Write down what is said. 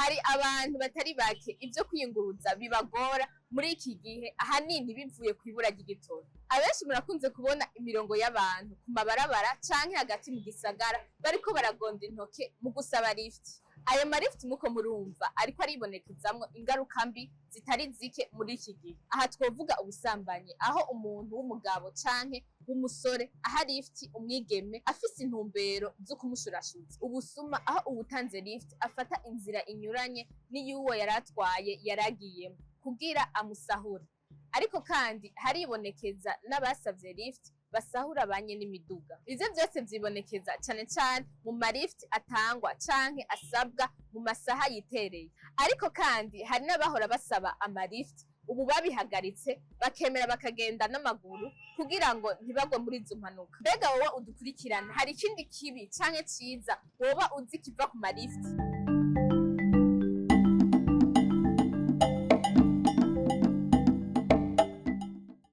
hari abantu batari bake ivyo kwiyunguruza bibagora muri iki gihe, ahanini bivuye kw'ibura ry'igitoro. Abenshi murakunze kubona imirongo y'abantu ku mabarabara canke hagati mu gisagara bariko baragonda intoke mu gusaba lift. Ayo marift muko murumva ariko aribonekezamwo ingaruka mbi zitari zike muri iki gihe. Aha twovuga ubusambanyi, aho umuntu w'umugabo canke w'umusore aha lift umwigeme afise intumbero zo kumushurashuza. Ubusuma, aho uwutanze lift afata inzira inyuranye n'iyuwo yaratwaye yaragiyemo kugira amusahura. Ariko kandi haribonekeza n'abasavye lift basahura banye n'imiduga. Ivyo vyose vyibonekeza cane cane mu marift atangwa canke asabwa mu masaha yitereye. Ariko kandi hari n'abahora basaba amalift ubu babihagaritse bakemera bakagenda n'amaguru kugira ngo ntibagwe muri izo mpanuka. Mbega wowe udukurikirana, hari ikindi kibi canke ciza woba uzi kiva ku marift?